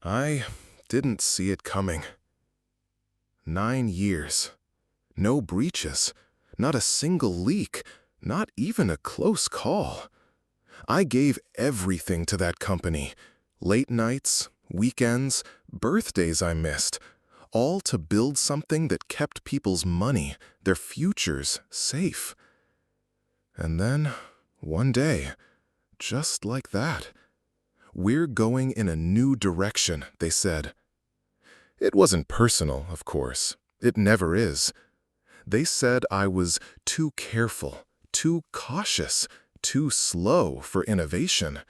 I didn't see it coming. 9 years. No breaches. Not a single leak. Not even a close call. I gave everything to that company. Late nights, weekends, birthdays I missed. All to build something that kept people's money, their futures, safe. And then, one day, just like that, "We're going in a new direction," they said. It wasn't personal, of course. It never is. They said I was too careful, too cautious, too slow for innovation.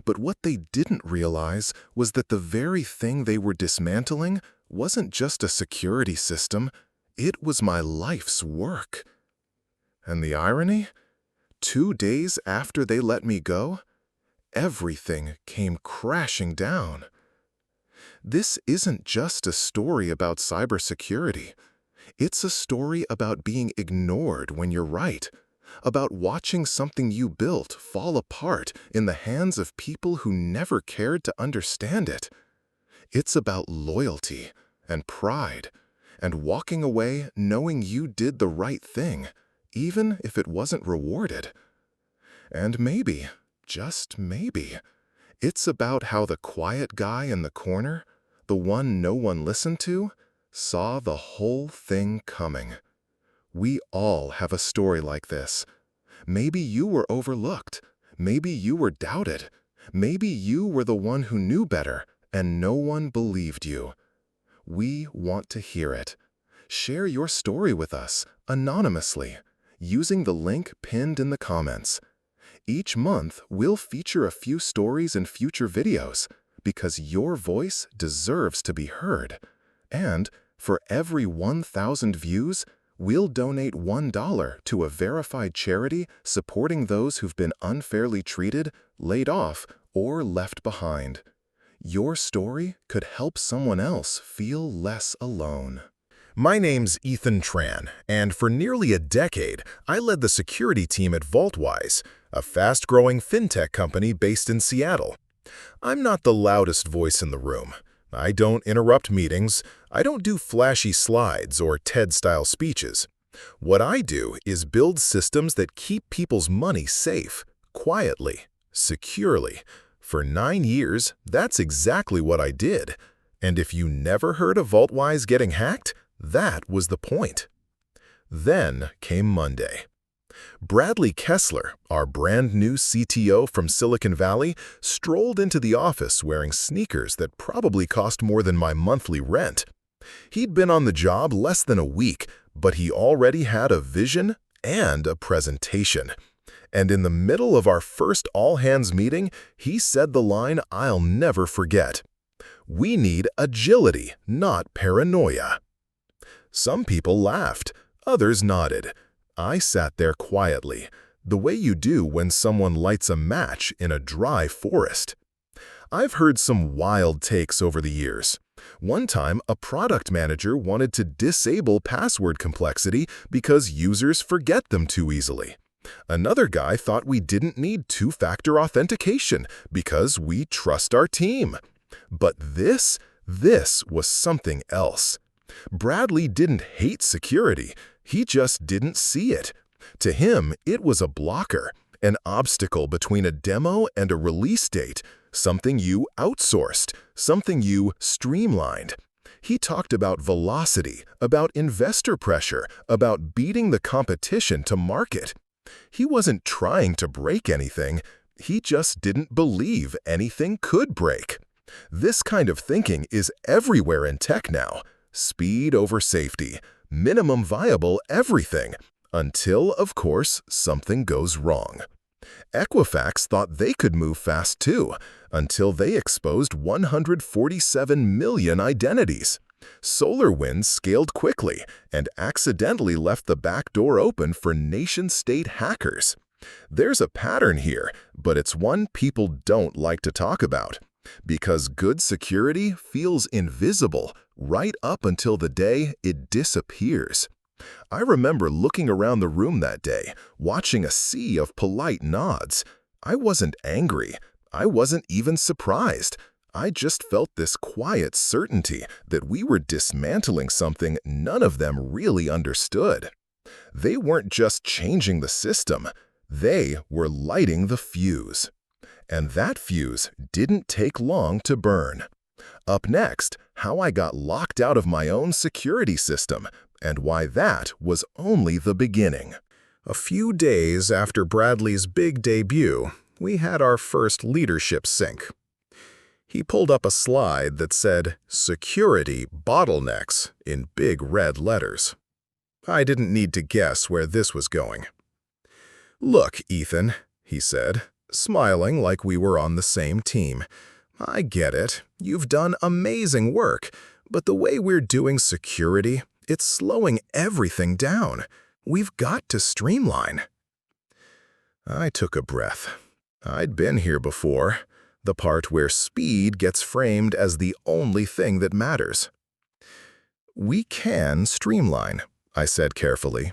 But what they didn't realize was that the very thing they were dismantling wasn't just a security system, it was my life's work. And the irony? 2 days after they let me go, everything came crashing down. This isn't just a story about cybersecurity. It's a story about being ignored when you're right, about watching something you built fall apart in the hands of people who never cared to understand it. It's about loyalty and pride and walking away knowing you did the right thing, even if it wasn't rewarded. And maybe, just maybe, it's about how the quiet guy in the corner, the one no one listened to, saw the whole thing coming. We all have a story like this. Maybe you were overlooked. Maybe you were doubted. Maybe you were the one who knew better, and no one believed you. We want to hear it. Share your story with us, anonymously, using the link pinned in the comments. Each month, we'll feature a few stories in future videos, because your voice deserves to be heard. And for every 1,000 views, we'll donate $1 to a verified charity supporting those who've been unfairly treated, laid off, or left behind. Your story could help someone else feel less alone. My name's Ethan Tran, and for nearly a decade, I led the security team at VaultWise, a fast-growing fintech company based in Seattle. I'm not the loudest voice in the room. I don't interrupt meetings. I don't do flashy slides or TED-style speeches. What I do is build systems that keep people's money safe, quietly, securely. For 9 years, that's exactly what I did. And if you never heard of VaultWise getting hacked, that was the point. Then came Monday. Bradley Kessler, our brand new CTO from Silicon Valley, strolled into the office wearing sneakers that probably cost more than my monthly rent. He'd been on the job less than a week, but he already had a vision and a presentation. And in the middle of our first all-hands meeting, he said the line I'll never forget. "We need agility, not paranoia." Some people laughed, others nodded. I sat there quietly, the way you do when someone lights a match in a dry forest. I've heard some wild takes over the years. One time, a product manager wanted to disable password complexity because users forget them too easily. Another guy thought we didn't need two-factor authentication because we trust our team. But this was something else. Bradley didn't hate security. He just didn't see it. To him, it was a blocker, an obstacle between a demo and a release date, something you outsourced, something you streamlined. He talked about velocity, about investor pressure, about beating the competition to market. He wasn't trying to break anything. He just didn't believe anything could break. This kind of thinking is everywhere in tech now. Speed over safety, minimum viable everything, until, of course, something goes wrong. Equifax thought they could move fast too, until they exposed 147 million identities. SolarWinds scaled quickly and accidentally left the back door open for nation-state hackers. There's a pattern here, but it's one people don't like to talk about. Because good security feels invisible right up until the day it disappears. I remember looking around the room that day, watching a sea of polite nods. I wasn't angry. I wasn't even surprised. I just felt this quiet certainty that we were dismantling something none of them really understood. They weren't just changing the system, they were lighting the fuse. And that fuse didn't take long to burn. Up next, how I got locked out of my own security system, and why that was only the beginning. A few days after Bradley's big debut, we had our first leadership sync. He pulled up a slide that said, "Security bottlenecks," in big red letters. I didn't need to guess where this was going. "Look, Ethan," he said, smiling like we were on the same team. "I get it. You've done amazing work, but the way we're doing security, it's slowing everything down. We've got to streamline." I took a breath. I'd been here before, the part where speed gets framed as the only thing that matters. "We can streamline," I said carefully,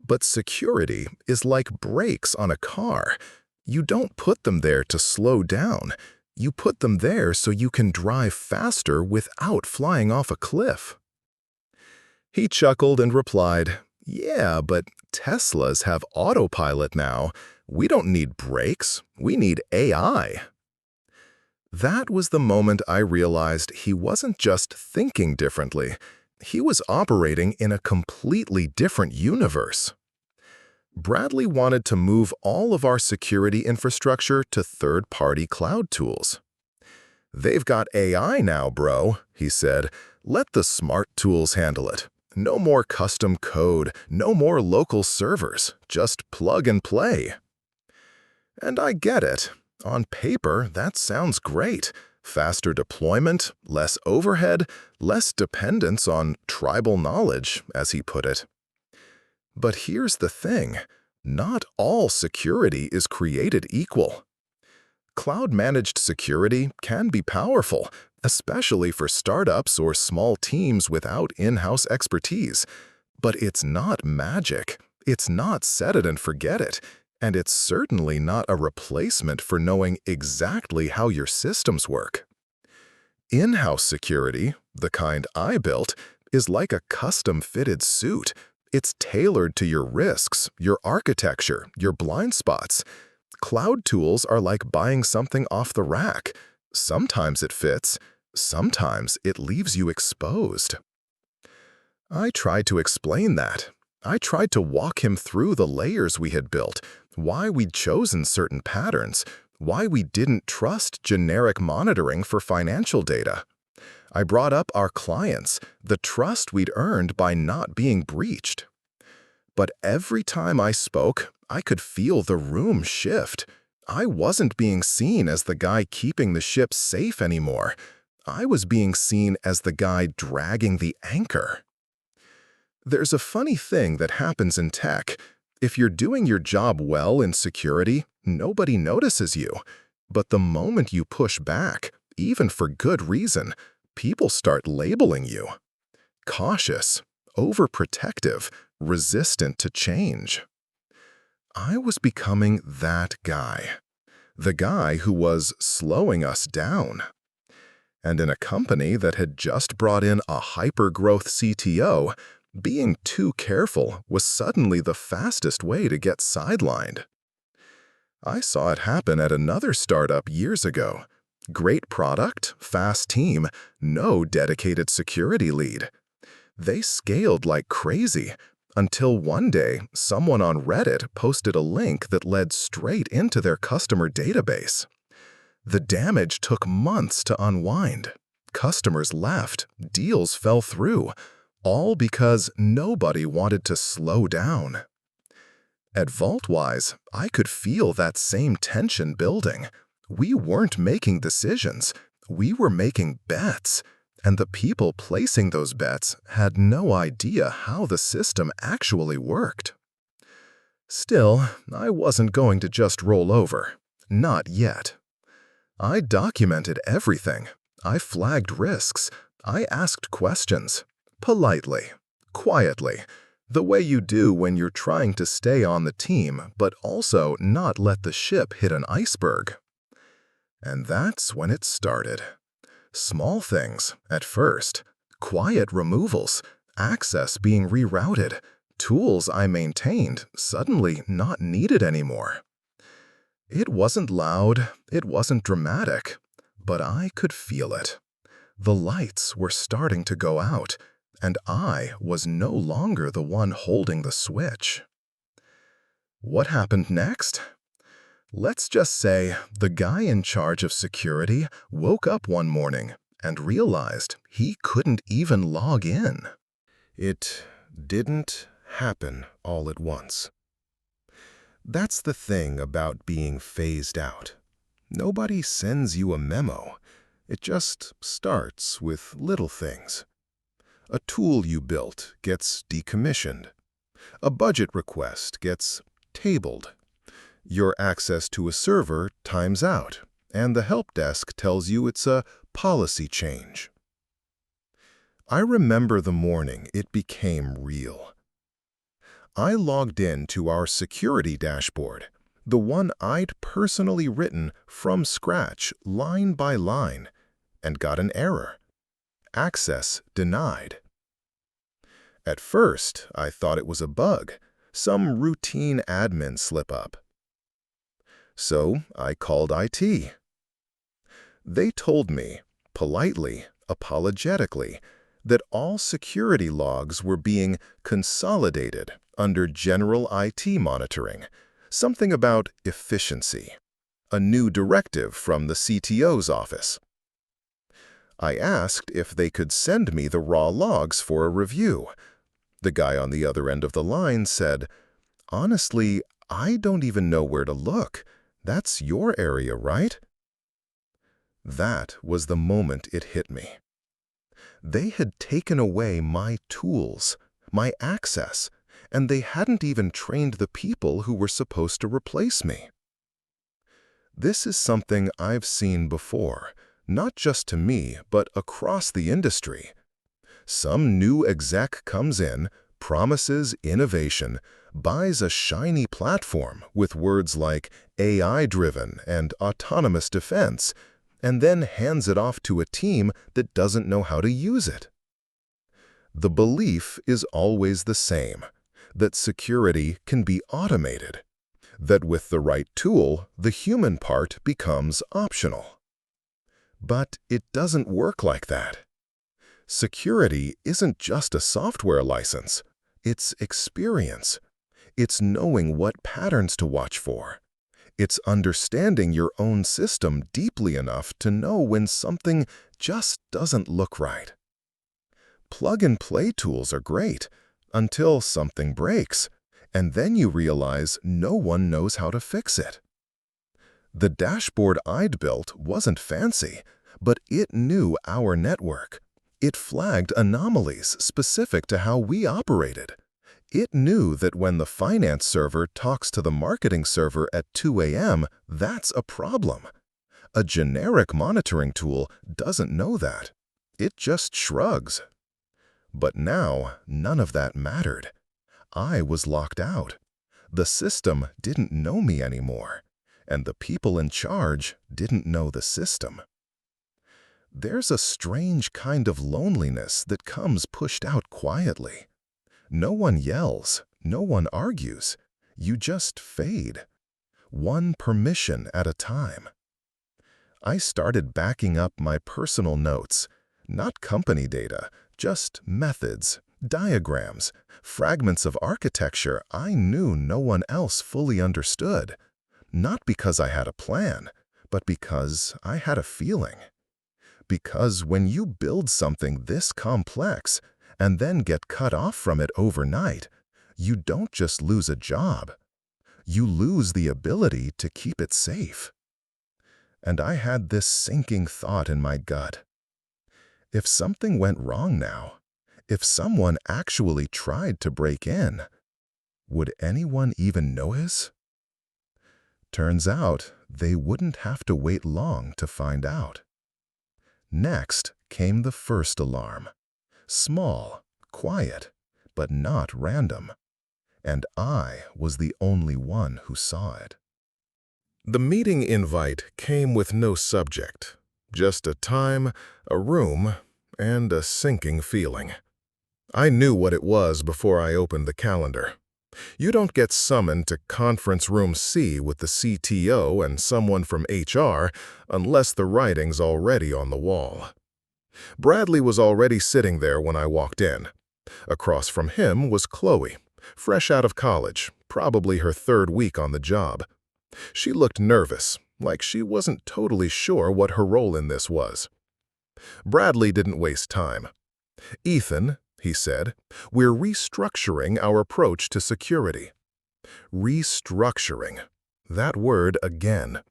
"but security is like brakes on a car. You don't put them there to slow down. You put them there so you can drive faster without flying off a cliff." He chuckled and replied, "Yeah, but Teslas have autopilot now. We don't need brakes. We need AI." That was the moment I realized he wasn't just thinking differently. He was operating in a completely different universe. Bradley wanted to move all of our security infrastructure to third-party cloud tools. "They've got AI now, bro," he said. "Let the smart tools handle it. No more custom code, no more local servers, just plug and play." And I get it. On paper, that sounds great. Faster deployment, less overhead, less dependence on tribal knowledge, as he put it. But here's the thing. Not all security is created equal. Cloud-managed security can be powerful, especially for startups or small teams without in-house expertise. But it's not magic. It's not set it and forget it. And it's certainly not a replacement for knowing exactly how your systems work. In-house security, the kind I built, is like a custom-fitted suit. It's tailored to your risks, your architecture, your blind spots. Cloud tools are like buying something off the rack. Sometimes it fits, sometimes it leaves you exposed. I tried to explain that. I tried to walk him through the layers we had built, why we'd chosen certain patterns, why we didn't trust generic monitoring for financial data. I brought up our clients, the trust we'd earned by not being breached. But every time I spoke, I could feel the room shift. I wasn't being seen as the guy keeping the ship safe anymore. I was being seen as the guy dragging the anchor. There's a funny thing that happens in tech. If you're doing your job well in security, nobody notices you. But the moment you push back, even for good reason, people start labeling you. Cautious, overprotective, resistant to change. I was becoming that guy. The guy who was slowing us down. And in a company that had just brought in a hyper-growth CTO, being too careful was suddenly the fastest way to get sidelined. I saw it happen at another startup years ago. Great product, fast team, no dedicated security lead. They scaled like crazy, until one day someone on Reddit posted a link that led straight into their customer database. The damage took months to unwind. Customers left, deals fell through, all because nobody wanted to slow down. At VaultWise, I could feel that same tension building. We weren't making decisions, we were making bets, and the people placing those bets had no idea how the system actually worked. Still, I wasn't going to just roll over. Not yet. I documented everything. I flagged risks. I asked questions. Politely, quietly, the way you do when you're trying to stay on the team but also not let the ship hit an iceberg. And that's when it started. Small things, at first. Quiet removals, access being rerouted, tools I maintained suddenly not needed anymore. It wasn't loud, it wasn't dramatic, but I could feel it. The lights were starting to go out, and I was no longer the one holding the switch. What happened next? Let's just say the guy in charge of security woke up one morning and realized he couldn't even log in. It didn't happen all at once. That's the thing about being phased out. Nobody sends you a memo. It just starts with little things. A tool you built gets decommissioned. A budget request gets tabled. Your access to a server times out, and the help desk tells you it's a policy change. I remember the morning it became real. I logged in to our security dashboard, the one I'd personally written from scratch, line by line, and got an error. Access denied. At first, I thought it was a bug, some routine admin slip-up. So I called IT. They told me, politely, apologetically, that all security logs were being consolidated under general IT monitoring, something about efficiency, a new directive from the CTO's office. I asked if they could send me the raw logs for a review. The guy on the other end of the line said, "Honestly, I don't even know where to look. That's your area, right?" That was the moment it hit me. They had taken away my tools, my access, and they hadn't even trained the people who were supposed to replace me. This is something I've seen before, not just to me, but across the industry. Some new exec comes in, promises innovation, buys a shiny platform with words like AI-driven and autonomous defense, and then hands it off to a team that doesn't know how to use it. The belief is always the same, that security can be automated, that with the right tool, the human part becomes optional. But it doesn't work like that. Security isn't just a software license, it's experience. It's knowing what patterns to watch for. It's understanding your own system deeply enough to know when something just doesn't look right. Plug-and-play tools are great until something breaks, and then you realize no one knows how to fix it. The dashboard I'd built wasn't fancy, but it knew our network. It flagged anomalies specific to how we operated. It knew that when the finance server talks to the marketing server at 2 a.m., that's a problem. A generic monitoring tool doesn't know that. It just shrugs. But now, none of that mattered. I was locked out. The system didn't know me anymore, and the people in charge didn't know the system. There's a strange kind of loneliness that comes pushed out quietly. No one yells, no one argues. You just fade, one permission at a time. I started backing up my personal notes, not company data, just methods, diagrams, fragments of architecture I knew no one else fully understood. Not because I had a plan, but because I had a feeling. Because when you build something this complex and then get cut off from it overnight, you don't just lose a job. You lose the ability to keep it safe. And I had this sinking thought in my gut. If something went wrong now, if someone actually tried to break in, would anyone even notice? Turns out they wouldn't have to wait long to find out. Next came the first alarm. Small, quiet, but not random. And I was the only one who saw it. The meeting invite came with no subject. Just a time, a room, and a sinking feeling. I knew what it was before I opened the calendar. You don't get summoned to Conference Room C with the CTO and someone from HR unless the writing's already on the wall. Bradley was already sitting there when I walked in. Across from him was Chloe, fresh out of college, probably her third week on the job. She looked nervous, like she wasn't totally sure what her role in this was. Bradley didn't waste time. "Ethan," he said, "we're restructuring our approach to security." Restructuring. That word again.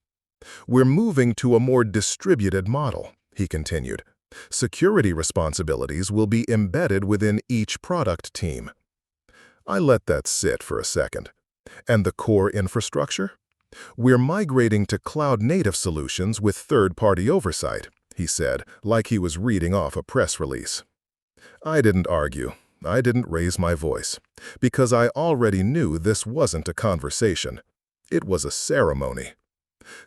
"We're moving to a more distributed model," he continued. "Security responsibilities will be embedded within each product team." I let that sit for a second. "And the core infrastructure?" "We're migrating to cloud-native solutions with third-party oversight," he said, like he was reading off a press release. I didn't argue. I didn't raise my voice, because I already knew this wasn't a conversation. It was a ceremony.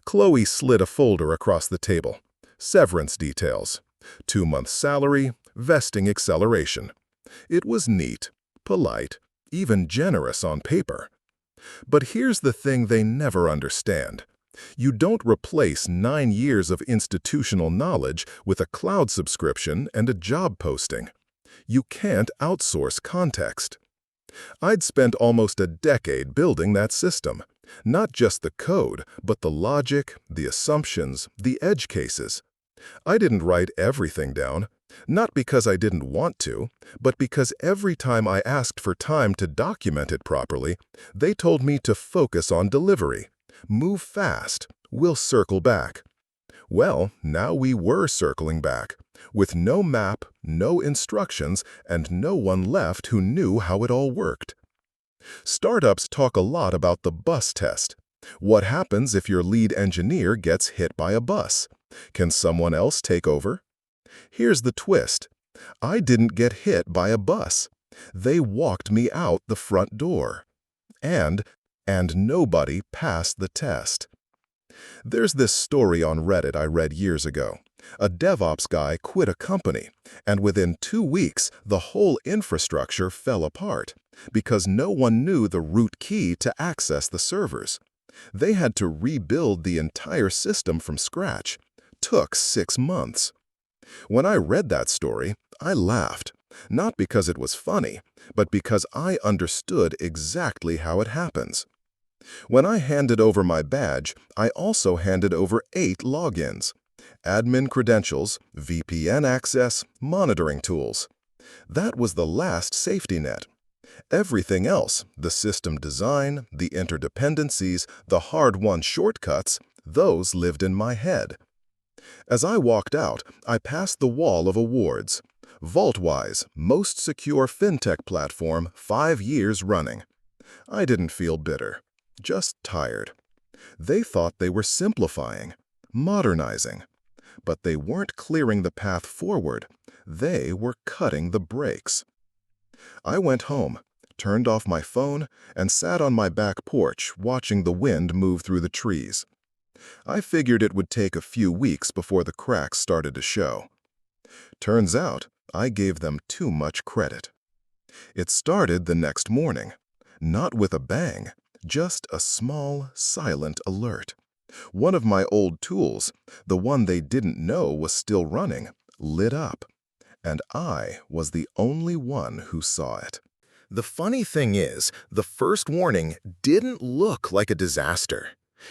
Chloe slid a folder across the table. Severance details. 2 months salary, vesting acceleration. It was neat, polite, even generous on paper. But here's the thing they never understand. You don't replace 9 years of institutional knowledge with a cloud subscription and a job posting. You can't outsource context. I'd spent almost a decade building that system. Not just the code, but the logic, the assumptions, the edge cases. I didn't write everything down, not because I didn't want to, but because every time I asked for time to document it properly, they told me to focus on delivery. Move fast. We'll circle back. Well, now we were circling back, with no map, no instructions, and no one left who knew how it all worked. Startups talk a lot about the bus test. What happens if your lead engineer gets hit by a bus? Can someone else take over? Here's the twist. I didn't get hit by a bus. They walked me out the front door. And nobody passed the test. There's this story on Reddit I read years ago. A DevOps guy quit a company, and within 2 weeks, the whole infrastructure fell apart because no one knew the root key to access the servers. They had to rebuild the entire system from scratch. Took 6 months. When I read that story, I laughed, not because it was funny, but because I understood exactly how it happens. When I handed over my badge, I also handed over 8 logins. Admin credentials, VPN access, monitoring tools. That was the last safety net. Everything else, the system design, the interdependencies, the hard-won shortcuts, those lived in my head. As I walked out, I passed the wall of awards. VaultWise, most secure fintech platform, 5 years running. I didn't feel bitter, just tired. They thought they were simplifying, modernizing. But they weren't clearing the path forward. They were cutting the brakes. I went home, turned off my phone, and sat on my back porch watching the wind move through the trees. I figured it would take a few weeks before the cracks started to show. Turns out, I gave them too much credit. It started the next morning, not with a bang, just a small, silent alert. One of my old tools, the one they didn't know was still running, lit up. And I was the only one who saw it. The funny thing is, the first warning didn't look like a disaster.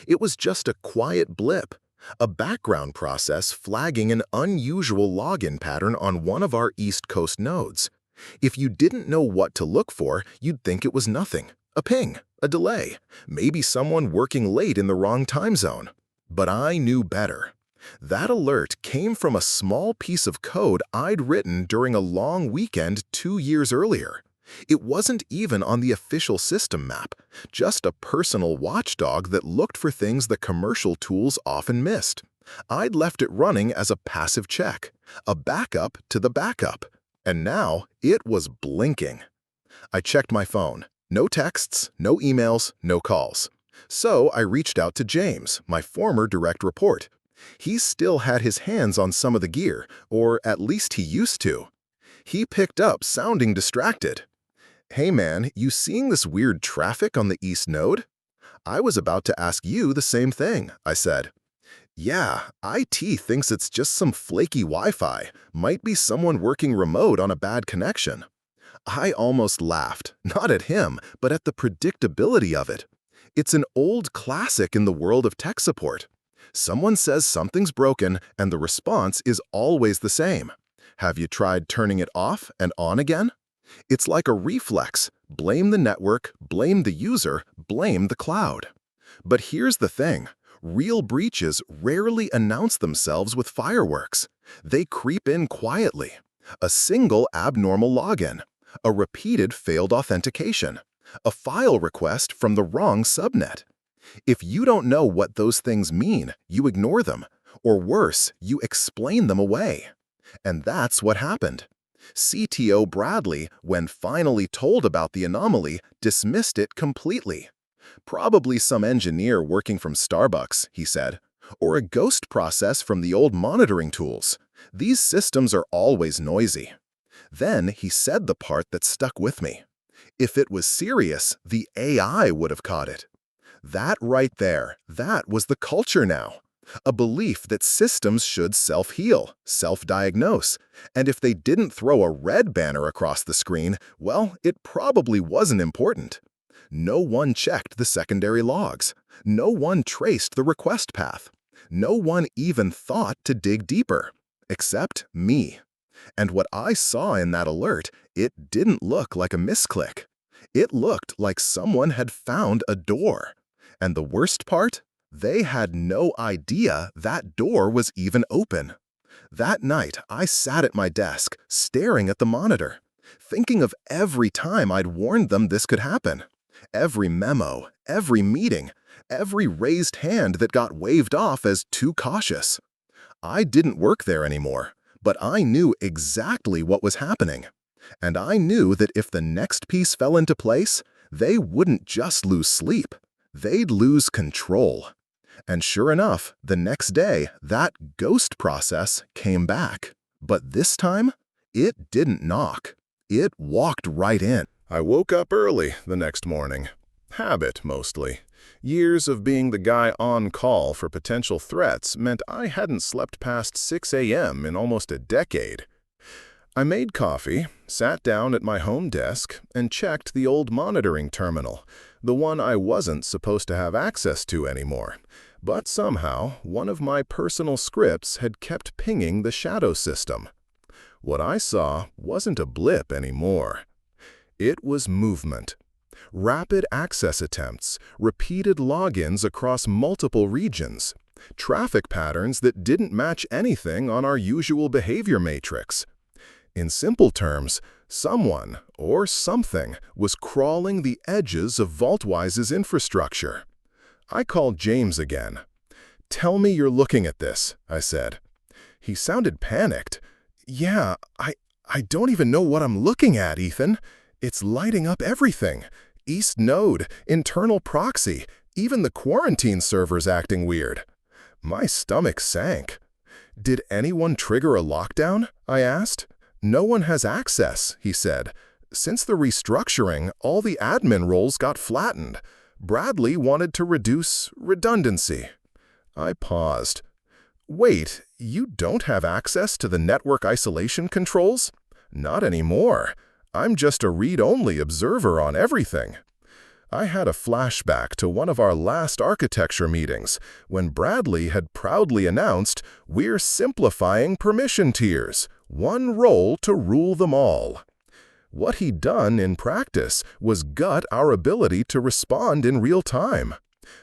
It was just a quiet blip, a background process flagging an unusual login pattern on one of our East Coast nodes. If you didn't know what to look for, you'd think it was nothing. A ping, a delay, maybe someone working late in the wrong time zone. But I knew better. That alert came from a small piece of code I'd written during a long weekend 2 years earlier. It wasn't even on the official system map, just a personal watchdog that looked for things the commercial tools often missed. I'd left it running as a passive check, a backup to the backup, and now it was blinking. I checked my phone. No texts, no emails, no calls. So I reached out to James, my former direct report. He still had his hands on some of the gear, or at least he used to. He picked up, sounding distracted. "Hey man, you seeing this weird traffic on the East Node?" "I was about to ask you the same thing," I said. "Yeah, IT thinks it's just some flaky Wi-Fi. Might be someone working remote on a bad connection." I almost laughed, not at him, but at the predictability of it. It's an old classic in the world of tech support. Someone says something's broken, and the response is always the same. "Have you tried turning it off and on again?" It's like a reflex. Blame the network, blame the user, blame the cloud. But here's the thing. Real breaches rarely announce themselves with fireworks. They creep in quietly. A single abnormal login, a repeated failed authentication, a file request from the wrong subnet. If you don't know what those things mean, you ignore them, or worse, you explain them away. And that's what happened. CTO Bradley, when finally told about the anomaly, dismissed it completely. "Probably some engineer working from Starbucks," he said, "or a ghost process from the old monitoring tools. These systems are always noisy." Then he said the part that stuck with me. "If it was serious, the AI would have caught it." That right there, that was the culture now. A belief that systems should self-heal, self-diagnose, and if they didn't throw a red banner across the screen, well, it probably wasn't important. No one checked the secondary logs. No one traced the request path. No one even thought to dig deeper, except me. And what I saw in that alert, it didn't look like a misclick. It looked like someone had found a door. And the worst part? They had no idea that door was even open. That night, I sat at my desk, staring at the monitor, thinking of every time I'd warned them this could happen. Every memo, every meeting, every raised hand that got waved off as too cautious. I didn't work there anymore, but I knew exactly what was happening. And I knew that if the next piece fell into place, they wouldn't just lose sleep. They'd lose control. And sure enough, the next day, that ghost process came back. But this time, it didn't knock. It walked right in. I woke up early the next morning. Habit, mostly. Years of being the guy on call for potential threats meant I hadn't slept past 6 a.m. in almost a decade. I made coffee, sat down at my home desk, and checked the old monitoring terminal, the one I wasn't supposed to have access to anymore. But somehow, one of my personal scripts had kept pinging the shadow system. What I saw wasn't a blip anymore. It was movement. Rapid access attempts, repeated logins across multiple regions, traffic patterns that didn't match anything on our usual behavior matrix. In simple terms, someone or something was crawling the edges of VaultWise's infrastructure. I called James again. "Tell me you're looking at this," I said. He sounded panicked. "Yeah, I don't even know what I'm looking at, Ethan. It's lighting up everything. East Node, internal proxy, even the quarantine server's acting weird." My stomach sank. "Did anyone trigger a lockdown?" I asked. "No one has access," he said. "Since the restructuring, all the admin roles got flattened. Bradley wanted to reduce redundancy." I paused. "Wait, you don't have access to the network isolation controls?" "Not anymore. I'm just a read-only observer on everything." I had a flashback to one of our last architecture meetings when Bradley had proudly announced, "We're simplifying permission tiers, one role to rule them all." What he'd done in practice was gut our ability to respond in real time.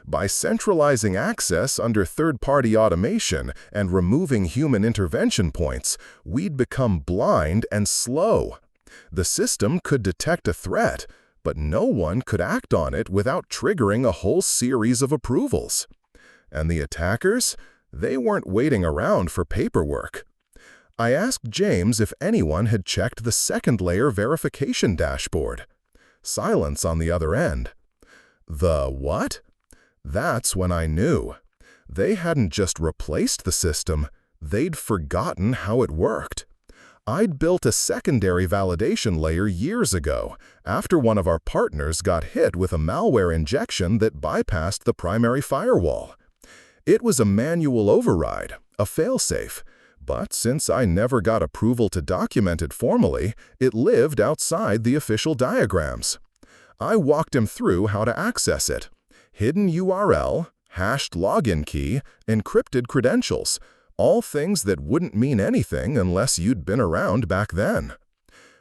By centralizing access under third-party automation and removing human intervention points, we'd become blind and slow. The system could detect a threat, but no one could act on it without triggering a whole series of approvals. And the attackers? They weren't waiting around for paperwork. I asked James if anyone had checked the second-layer verification dashboard. Silence on the other end. The what? That's when I knew. They hadn't just replaced the system, they'd forgotten how it worked. I'd built a secondary validation layer years ago, after one of our partners got hit with a malware injection that bypassed the primary firewall. It was a manual override, a failsafe, but since I never got approval to document it formally, it lived outside the official diagrams. I walked him through how to access it. Hidden URL, hashed login key, encrypted credentials, all things that wouldn't mean anything unless you'd been around back then.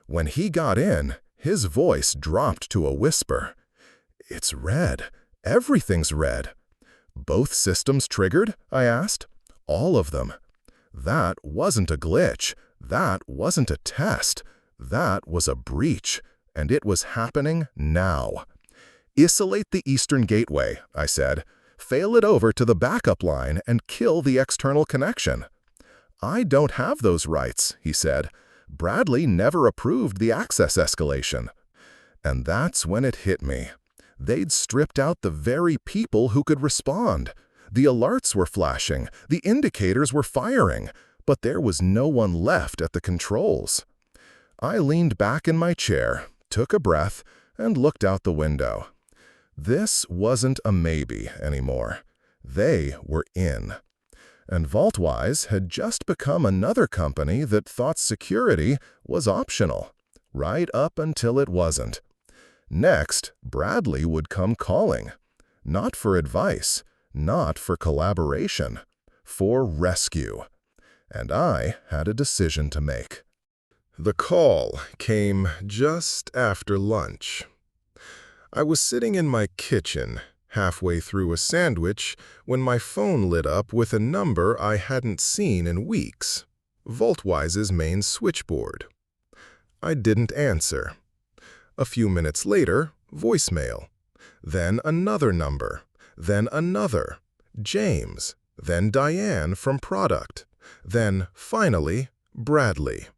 When he got in, his voice dropped to a whisper. "It's red. Everything's red." "Both systems triggered?" I asked. "All of them." That wasn't a glitch. That wasn't a test. That was a breach, and it was happening now. "Isolate the eastern gateway," I said. "Fail it over to the backup line and kill the external connection." "I don't have those rights," he said. "Bradley never approved the access escalation." And that's when it hit me. They'd stripped out the very people who could respond. The alerts were flashing, the indicators were firing, but there was no one left at the controls. I leaned back in my chair, took a breath, and looked out the window. This wasn't a maybe anymore. They were in. And VaultWise had just become another company that thought security was optional, right up until it wasn't. Next, Bradley would come calling. Not for advice, not for collaboration, for rescue. And I had a decision to make. The call came just after lunch. I was sitting in my kitchen, halfway through a sandwich, when my phone lit up with a number I hadn't seen in weeks, VaultWise's main switchboard. I didn't answer. A few minutes later, voicemail. Then another number. Then another. James. Then Diane from product. Then, finally, Bradley.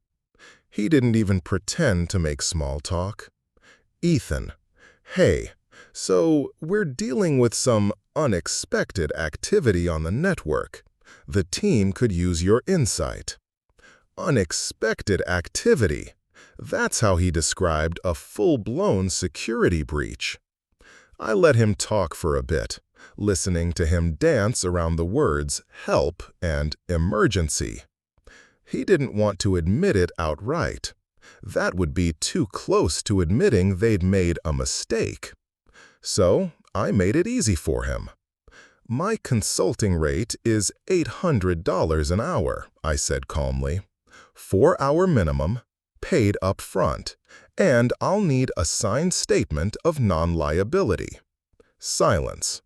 He didn't even pretend to make small talk. "Ethan. Hey, so we're dealing with some unexpected activity on the network. The team could use your insight." Unexpected activity. That's how he described a full-blown security breach. I let him talk for a bit, listening to him dance around the words help and emergency. He didn't want to admit it outright. That would be too close to admitting they'd made a mistake. So I made it easy for him. "My consulting rate is $800 an hour," I said calmly. 4-hour minimum, paid up front, and I'll need a signed statement of non-liability. Silence.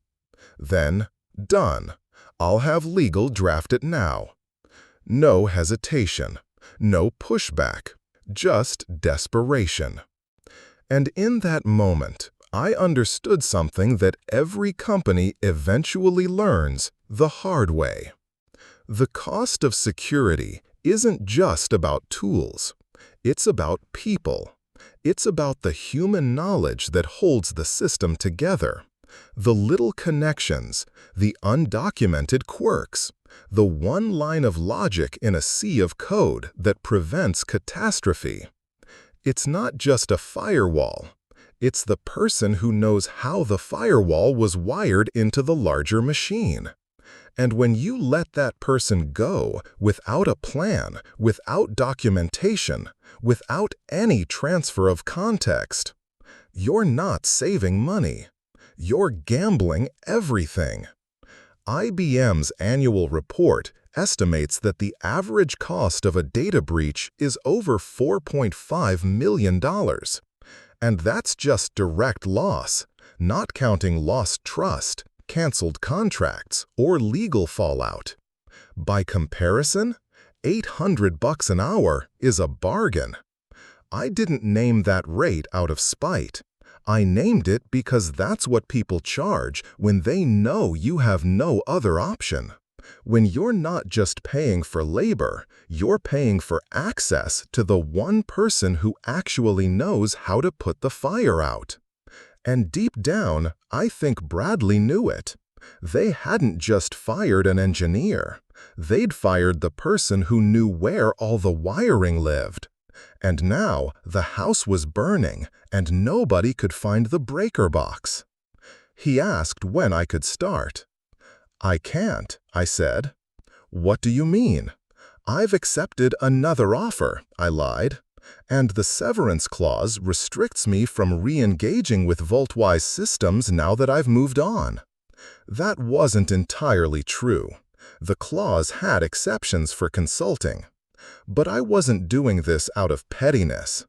Then, done. I'll have legal draft it now. No hesitation. No pushback. Just desperation. And in that moment, I understood something that every company eventually learns the hard way. The cost of security isn't just about tools. It's about people. It's about the human knowledge that holds the system together. The little connections, the undocumented quirks, the one line of logic in a sea of code that prevents catastrophe. It's not just a firewall. It's the person who knows how the firewall was wired into the larger machine. And when you let that person go without a plan, without documentation, without any transfer of context, you're not saving money. You're gambling everything. IBM's annual report estimates that the average cost of a data breach is over $4.5 million. And that's just direct loss, not counting lost trust, canceled contracts, or legal fallout. By comparison, $800 an hour is a bargain. I didn't name that rate out of spite. I named it because that's what people charge when they know you have no other option. When you're not just paying for labor, you're paying for access to the one person who actually knows how to put the fire out. And deep down, I think Bradley knew it. They hadn't just fired an engineer. They'd fired the person who knew where all the wiring lived. And now the house was burning, and nobody could find the breaker box. He asked when I could start. "I can't," I said. "What do you mean?" "I've accepted another offer," I lied. "And the severance clause restricts me from re-engaging with VaultWise systems now that I've moved on." That wasn't entirely true. The clause had exceptions for consulting. But I wasn't doing this out of pettiness.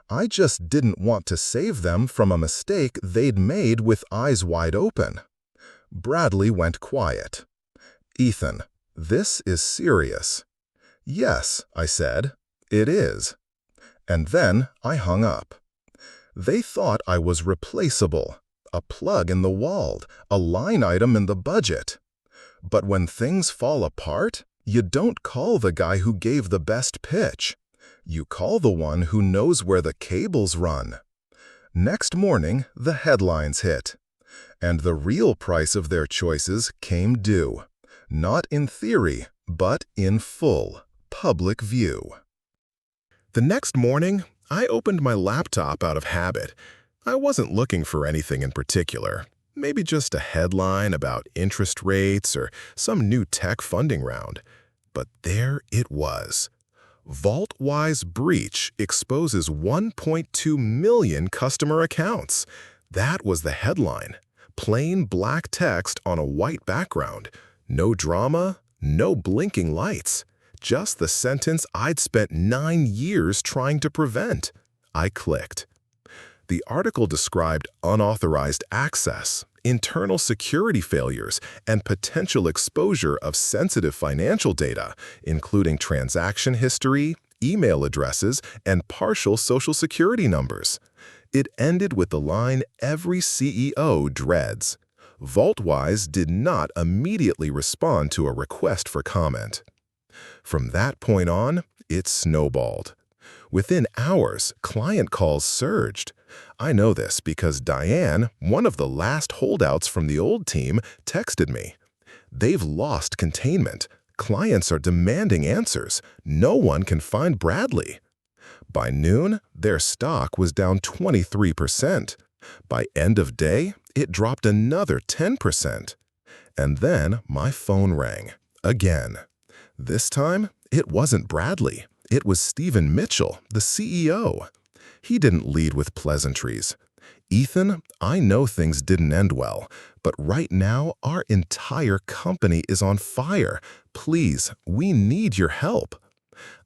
I just didn't want to save them from a mistake they'd made with eyes wide open. Bradley went quiet. "Ethan, this is serious." "Yes," I said, "it is." And then I hung up. They thought I was replaceable, a plug in the wall, a line item in the budget. But when things fall apart, you don't call the guy who gave the best pitch. You call the one who knows where the cables run. Next morning, the headlines hit. And the real price of their choices came due. Not in theory, but in full, public view. The next morning, I opened my laptop out of habit. I wasn't looking for anything in particular. Maybe just a headline about interest rates or some new tech funding round. But there it was. VaultWise breach exposes 1.2 million customer accounts. That was the headline. Plain black text on a white background. No drama, no blinking lights. Just the sentence I'd spent 9 years trying to prevent. I clicked. The article described unauthorized access, internal security failures, and potential exposure of sensitive financial data, including transaction history, email addresses, and partial social security numbers. It ended with the line every CEO dreads. VaultWise did not immediately respond to a request for comment. From that point on, it snowballed. Within hours, client calls surged. I know this because Diane, one of the last holdouts from the old team, texted me. "They've lost containment. Clients are demanding answers. No one can find Bradley." By noon, their stock was down 23%. By end of day, it dropped another 10%. And then my phone rang. Again. This time, it wasn't Bradley. It was Stephen Mitchell, the CEO. He didn't lead with pleasantries. "Ethan, I know things didn't end well, but right now our entire company is on fire. Please, we need your help."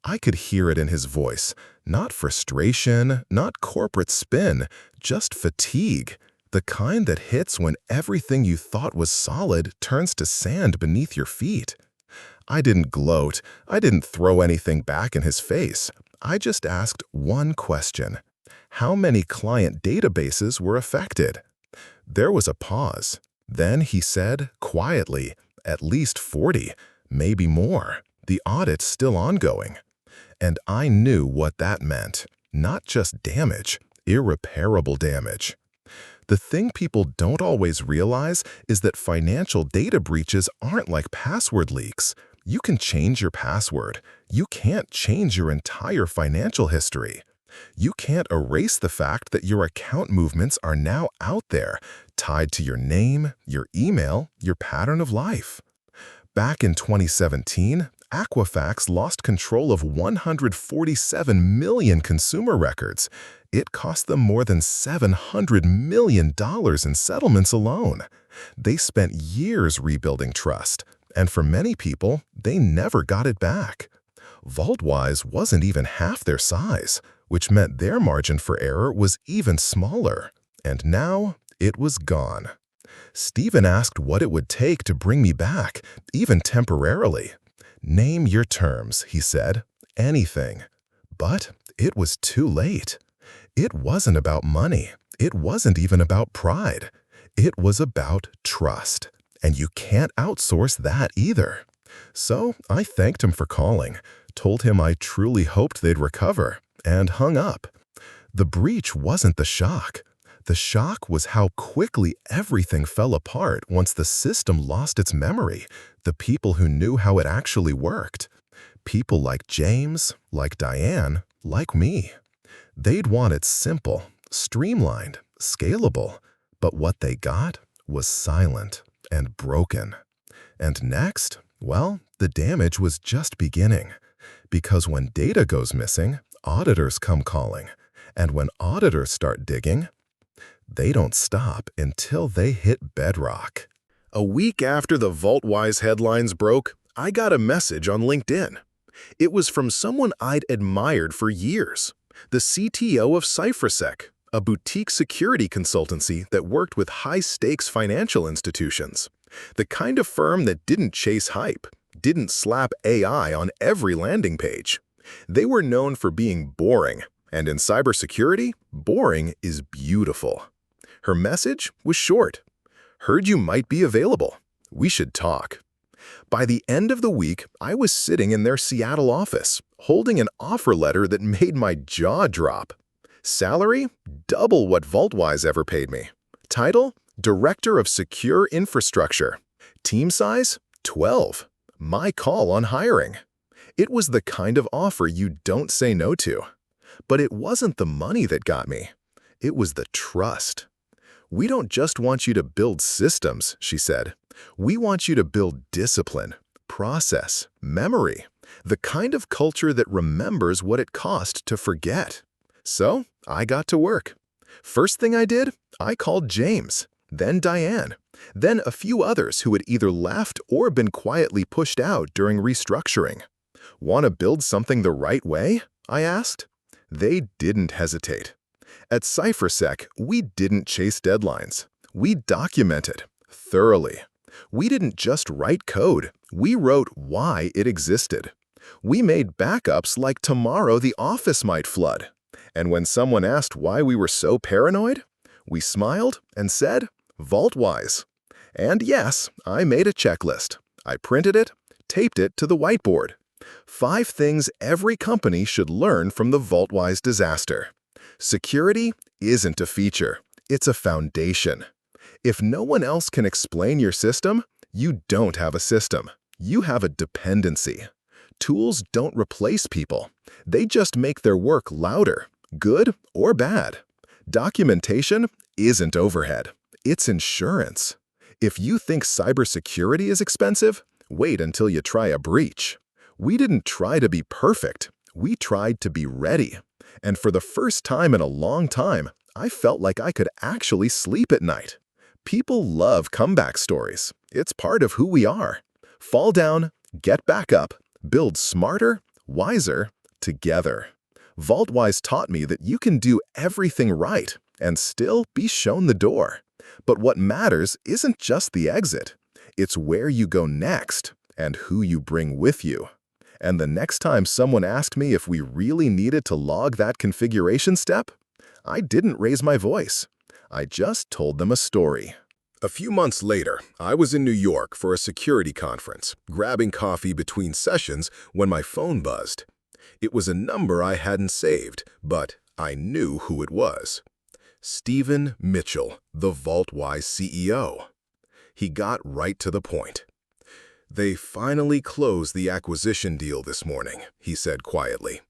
I could hear it in his voice. Not frustration, not corporate spin, just fatigue. The kind that hits when everything you thought was solid turns to sand beneath your feet. I didn't gloat. I didn't throw anything back in his face. I just asked one question. How many client databases were affected? There was a pause. Then he said, quietly, "At least 40, maybe more. The audit's still ongoing." And I knew what that meant. Not just damage, irreparable damage. The thing people don't always realize is that financial data breaches aren't like password leaks. You can change your password. You can't change your entire financial history. You can't erase the fact that your account movements are now out there, tied to your name, your email, your pattern of life. Back in 2017, Equifax lost control of 147 million consumer records. It cost them more than $700 million in settlements alone. They spent years rebuilding trust, and for many people, they never got it back. VaultWise wasn't even half their size, which meant their margin for error was even smaller. And now, it was gone. Stephen asked what it would take to bring me back, even temporarily. "Name your terms," he said. "Anything." But it was too late. It wasn't about money. It wasn't even about pride. It was about trust. And you can't outsource that either. So I thanked him for calling, told him I truly hoped they'd recover, and hung up. The breach wasn't the shock. The shock was how quickly everything fell apart once the system lost its memory, the people who knew how it actually worked. People like James, like Diane, like me. They'd want it simple, streamlined, scalable, but what they got was silent and broken. And next, well, the damage was just beginning. Because when data goes missing, auditors come calling. And when auditors start digging, they don't stop until they hit bedrock. A week after the VaultWise headlines broke, I got a message on LinkedIn. It was from someone I'd admired for years, the CTO of CyberSec, a boutique security consultancy that worked with high-stakes financial institutions. The kind of firm that didn't chase hype, didn't slap AI on every landing page. They were known for being boring, and in cybersecurity, boring is beautiful. Her message was short. Heard you might be available. We should talk. By the end of the week, I was sitting in their Seattle office, holding an offer letter that made my jaw drop. Salary? Double what VaultWise ever paid me. Title? Director of Secure Infrastructure. Team size? 12. My call on hiring. It was the kind of offer you don't say no to. But it wasn't the money that got me. It was the trust. We don't just want you to build systems, she said. We want you to build discipline, process, memory, the kind of culture that remembers what it cost to forget. So I got to work. First thing I did, I called James, then Diane, then a few others who had either left or been quietly pushed out during restructuring. Want to build something the right way? I asked. They didn't hesitate. At CyberSec, we didn't chase deadlines. We documented thoroughly. We didn't just write code. We wrote why it existed. We made backups like tomorrow the office might flood. And when someone asked why we were so paranoid, we smiled and said, VaultWise. And yes, I made a checklist. I printed it, taped it to the whiteboard. 5 things every company should learn from the VaultWise disaster. Security isn't a feature, it's a foundation. If no one else can explain your system, you don't have a system. You have a dependency. Tools don't replace people. They just make their work louder, good or bad. Documentation isn't overhead. It's insurance. If you think cybersecurity is expensive, wait until you try a breach. We didn't try to be perfect. We tried to be ready. And for the first time in a long time, I felt like I could actually sleep at night. People love comeback stories. It's part of who we are. Fall down, get back up, build smarter, wiser, together. VaultWise taught me that you can do everything right and still be shown the door. But what matters isn't just the exit. It's where you go next and who you bring with you. And the next time someone asked me if we really needed to log that configuration step, I didn't raise my voice. I just told them a story. A few months later, I was in New York for a security conference, grabbing coffee between sessions when my phone buzzed. It was a number I hadn't saved, but I knew who it was. Stephen Mitchell, the VaultWise CEO. He got right to the point. They finally closed the acquisition deal this morning, he said quietly.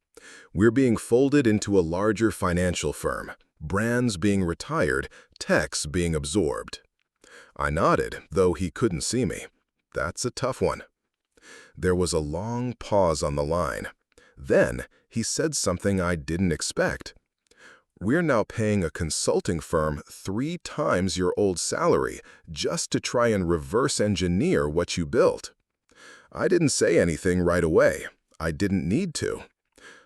We're being folded into a larger financial firm, brands being retired, techs being absorbed. I nodded, though he couldn't see me. That's a tough one. There was a long pause on the line. Then he said something I didn't expect. We're now paying a consulting firm 3 times your old salary just to try and reverse engineer what you built. I didn't say anything right away. I didn't need to.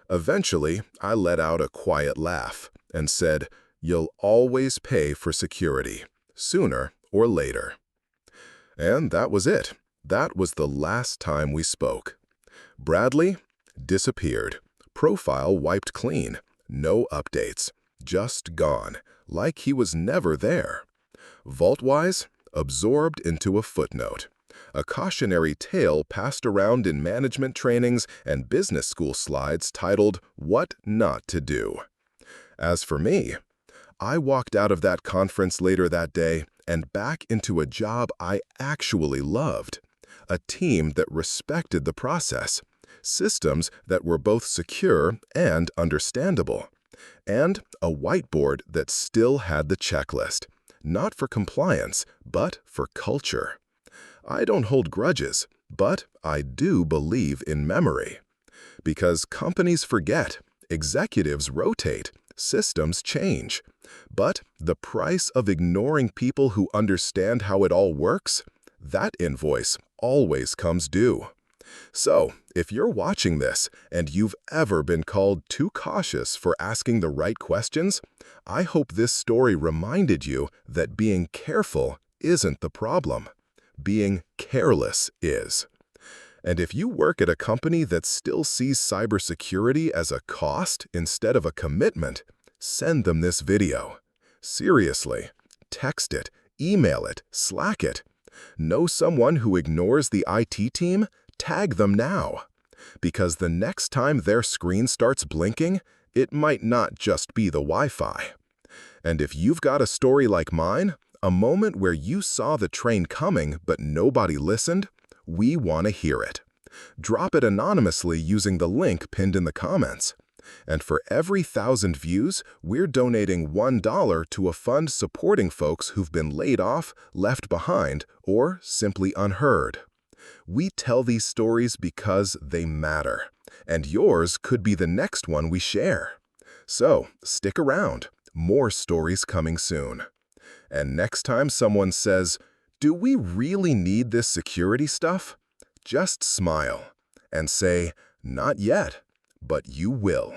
Eventually, I let out a quiet laugh and said, "You'll always pay for security, sooner or later." And that was it. That was the last time we spoke. Bradley disappeared. Profile wiped clean. No updates. Just gone, like he was never there. VaultWise absorbed into a footnote. A cautionary tale passed around in management trainings and business school slides titled, "What Not to Do." As for me, I walked out of that conference later that day and back into a job I actually loved. A team that respected the process, systems that were both secure and understandable, and a whiteboard that still had the checklist, not for compliance, but for culture. I don't hold grudges, but I do believe in memory. Because companies forget, executives rotate, systems change. But the price of ignoring people who understand how it all works, that invoice always comes due. So, if you're watching this and you've ever been called too cautious for asking the right questions, I hope this story reminded you that being careful isn't the problem. Being careless is. And if you work at a company that still sees cybersecurity as a cost instead of a commitment, send them this video. Seriously, text it, email it, Slack it. Know someone who ignores the IT team? Tag them now. Because the next time their screen starts blinking, it might not just be the Wi-Fi. And if you've got a story like mine, a moment where you saw the train coming but nobody listened, we want to hear it. Drop it anonymously using the link pinned in the comments. And for every 1,000 views, we're donating $1 to a fund supporting folks who've been laid off, left behind, or simply unheard. We tell these stories because they matter, and yours could be the next one we share. So, stick around. More stories coming soon. And next time someone says, "Do we really need this security stuff?" just smile and say, "Not yet, but you will."